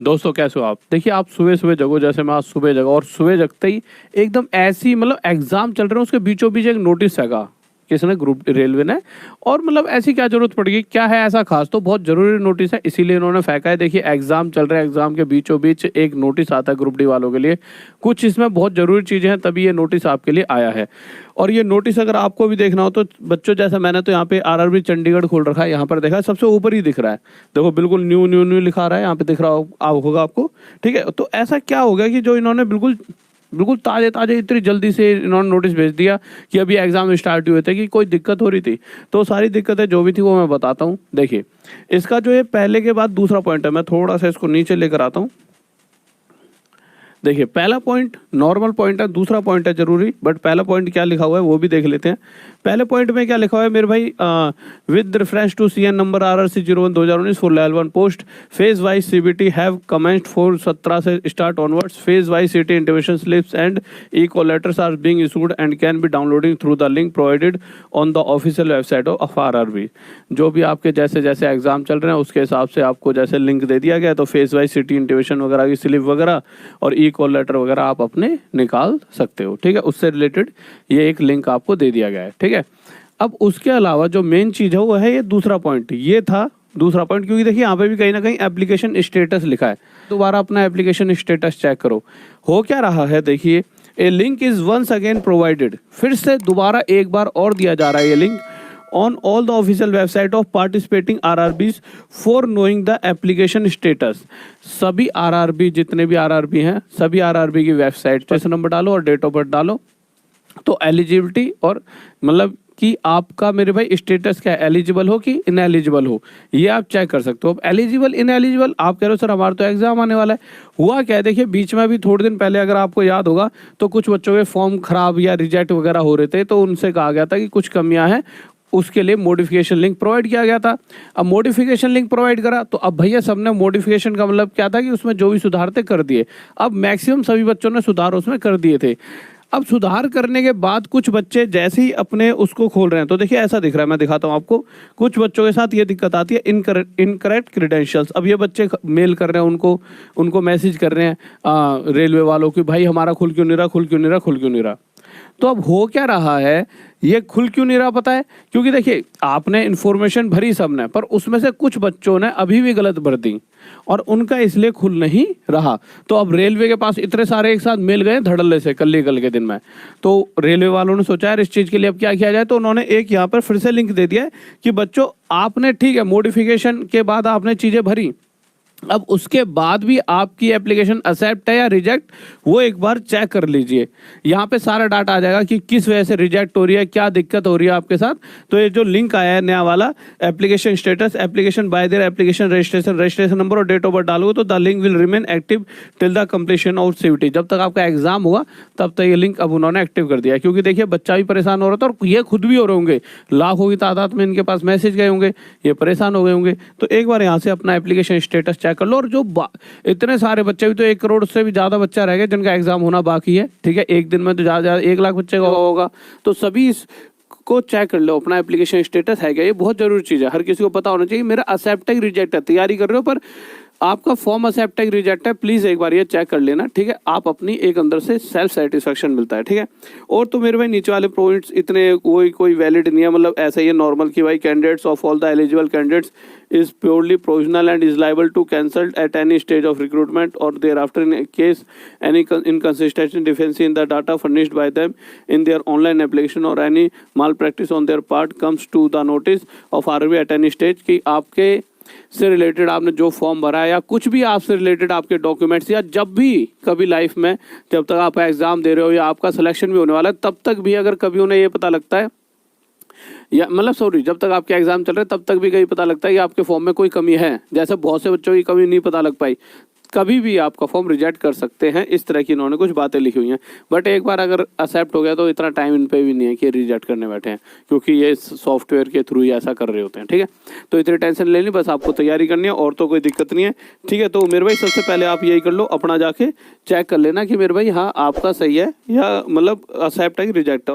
दोस्तों कैसे हो आप? देखिए आप सुबह-सुबह जगो, जैसे मैं आज सुबह जगा और सुबह जगते ही एकदम ऐसी मतलब एग्ज़ाम चल रहे हैं उसके बीचों-बीच एक नोटिस हैगा, किसने ग्रुप रेलवे ने। और मतलब ऐसी क्या ज़रूरत पड़ गई? क्या है ऐसा ख़ास? तो बहुत ज़रूरी नोटिस है इसीलिए इन्होंने फेंका है। देखिए एग्ज़ाम चल रहा है, एग्ज़ाम के बीचों-बीच एक नोटिस आता है ग्रुप डी वालों के लिए। कुछ इसमें बहुत ज़रूरी चीज़ें हैं तभी ये नोटिस आपके लिए आया है। और ये नोटिस अगर आपको भी देखना हो तो बच्चों जैसा मैंने तो यहाँ पे आरआरबी चंडीगढ़ खोल रखा है, यहाँ पर देखा है सबसे ऊपर ही दिख रहा है। देखो बिल्कुल न्यू न्यू न्यू लिखा रहा है, यहाँ पे दिख रहा होगा आपको। ठीक है? तो ऐसा क्या हो गया कि जो इन्होंने बिल्कुल बिल्कुल ताज़े-ताज़े इतनी जल्दी से इन्होंने नोटिस भेज दिया कि अभी एग्ज़ाम स्टार्ट हुए थे कि कोई दिक्कत हो रही थी। तो सारी दिक्कतें जो भी थी वो मैं बताता हूँ। देखिए, इसका जो ये पहले के बाद दूसरा पॉइंट है, मैं थोड़ा-सा इसको नीचे लेकर आता हूँ। देखिए पहला पॉइंट नॉर्मल पॉइंट है, दूसरा पॉइंट है ज़रूरी, बट पहला पॉइंट क्या लिखा हुआ है वो भी देख लेते हैं। पहले पॉइंट में क्या लिखा हुआ है मेरे भाई, with reference to CN number RRC 01/2019 for level 1 post phase wise CBT have commenced for 17 से start onwards. Phase wise CT intimation slips and e call letters are being issued and can be downloading through the link provided on the official website of RRB। जो भी आपके जैसे जैसे exam चल रहे हैं उसके हिसाब से आपको जैसे लिंक दे दिया गया है, तो फेज वाइज सिटी इंटिमेशन वगैरह की स्लिप वगैरह और ई कॉल लेटर वगैरह आप अपने निकाल सकते हो। ठीक है, उससे रिलेटेड ये एक लिंक आपको दे दिया गया है। ठीक है, अब उसके अलावा जो मेन चीज़ है वो है ये दूसरा पॉइंट। ये था दूसरा पॉइंट, क्योंकि देखिए यहाँ पे भी कहीं ना कहीं एप्लीकेशन स्टेटस लिखा है। दोबारा अपना एप्लीकेशन स्टेटस चेक करो, हो क्या रहा है। देखिए a link is once again provided, फिर से दोबारा एक बार और दिया जा रहा है ये link on all the official website of participating RRBs for knowing the application status। सभी RRB जितने भी RRB हैं सभी RRB की वेबसाइट पर नंबर डालो और डेट ऑफ बर्थ डालो, तो एलिजिबिलिटी और मतलब कि आपका मेरे भाई स्टेटस क्या है, एलिजिबल हो कि इनएलिजिबल हो, ये आप चेक कर सकते हो। अब एलिजिबल इनएलिजिबल आप कह रहे हो सर हमारा तो एग्जाम आने वाला है, हुआ क्या है। देखिए बीच में अभी थोड़े दिन पहले अगर आपको याद होगा तो कुछ बच्चों के फॉर्म खराब या रिजेक्ट वगैरह हो रहे थे, तो उनसे कहा गया था कि कुछ कमियां हैं, उसके लिए मॉडिफिकेशन लिंक प्रोवाइड किया गया था। अब मॉडिफिकेशन लिंक प्रोवाइड करा तो अब भैया सबने मॉडिफिकेशन का मतलब क्या था कि उसमें जो भी सुधार थे कर दिए। अब मैक्सिमम सभी बच्चों ने सुधार उसमें कर दिए थे। अब सुधार करने के बाद कुछ बच्चे जैसे ही अपने उसको खोल रहे हैं तो देखिए ऐसा दिख रहा है, मैं दिखाता हूँ आपको। कुछ बच्चों के साथ ये दिक्कत आती है, इनकरेक्ट क्रीडेंशियल्स। अब ये बच्चे मेल कर रहे हैं उनको मैसेज कर रहे हैं रेलवे वालों की, भाई हमारा खुल क्यों नहीं रहा, खुल क्यों नहीं रहा, खुल क्यों नहीं रहा। तो अब हो क्या रहा है, ये खुल क्यों नहीं रहा पता है, क्योंकि देखिए आपने इन्फॉर्मेशन भरी सबने, पर उसमें से कुछ बच्चों ने अभी भी गलत भर दी और उनका इसलिए खुल नहीं रहा। तो अब रेलवे के पास इतने सारे एक साथ मिल गए धड़ल्ले से कल के दिन में, तो रेलवे वालों ने सोचा है इस चीज़ के लिए अब क्या किया जाए, तो उन्होंने एक यहाँ पर फिर से लिंक दे दिया है कि बच्चों आपने ठीक है मॉडिफिकेशन के बाद आपने चीज़ें भरी, अब उसके बाद भी आपकी एप्लीकेशन एक्सेप्ट है या रिजेक्ट, वो एक बार चेक कर लीजिए। यहाँ पे सारा डाटा आ जाएगा कि किस वजह से रिजेक्ट हो रही है, क्या दिक्कत हो रही है आपके साथ। तो ये जो लिंक आया है नया वाला, application status, application by their application registration number और डेट ऑफ बर्थ डालोगे तो the link will remain active till the completion of CUET. जब तक आपका एग्जाम होगा तब तक ये लिंक अब उन्होंने एक्टिव कर दिया है, क्योंकि देखिए बच्चा भी परेशान हो रहा था और ये खुद भी हो रहे होंगे, लाखों की तादाद में इनके पास मैसेज गए होंगे, ये परेशान हो गए होंगे। तो एक बार यहाँ से अपना एप्लीकेशन स्टेटस चेक कर लो। और जो इतने सारे बच्चे भी, तो 1 करोड़ से भी ज़्यादा बच्चा रह गया जिनका एग्जाम होना बाकी है। ठीक है, एक दिन में तो ज़्यादा 1 लाख बच्चे का होगा, तो सभी को चेक कर लो अपना एप्लीकेशन स्टेटस है क्या। ये बहुत जरूरी चीज़ है, हर किसी को पता होना चाहिए मेरा एक्सेप्ट है रिजेक्ट है। तैयारी कर रहे हो पर आपका फॉर्म एक्सेप्ट है रिजेक्ट है, प्लीज़ एक बार ये चेक कर लेना। ठीक है, आप अपनी एक अंदर से सेल्फ सेटिस्फेक्शन मिलता है। ठीक है, और तो मेरे भाई नीचे वाले पॉइंट्स इतने कोई वैलिड नहीं है, मतलब ऐसा ही है नॉर्मल कि भाई candidates of all the eligible candidates is purely provisional and is liable to cancel at any stage of recruitment or thereafter in case any inconsistency deficiency in the data furnished by them in their online application or any malpractice on their part comes to the notice of RRB at any stage। कि आपके से related आपने जो form भरा है या कुछ भी आपसे रिलेटेड आपके डॉक्यूमेंट्स, या जब भी कभी लाइफ में जब तक आप एग्ज़ाम दे रहे हो या आपका सिलेक्शन भी होने वाला है तब तक भी अगर कभी उन्हें ये पता लगता है, या मतलब सॉरी जब तक आपके एग्जाम चल रहे हैं तब तक भी कहीं पता लगता है कि आपके फॉर्म में कोई कमी है, जैसे बहुत से बच्चों की कमी नहीं पता लग पाई, कभी भी आपका फॉर्म रिजेक्ट कर सकते हैं। इस तरह की इन्होंने कुछ बातें लिखी हुई हैं। बट एक बार अगर एक्सेप्ट हो गया तो इतना टाइम इन पे भी नहीं है कि रिजेक्ट करने बैठे हैं, क्योंकि ये सॉफ्टवेयर के थ्रू ही ऐसा कर रहे होते हैं। ठीक है, तो इतनी टेंशन लेनी, बस आपको तैयारी करनी है और तो कोई दिक्कत नहीं है। ठीक है, तो मेरे भाई सबसे पहले आप यही कर लो, अपना जाके चेक कर लेना कि मेरे भाई हाँ आपका सही है या मतलब एक्सेप्ट है कि रिजेक्ट है।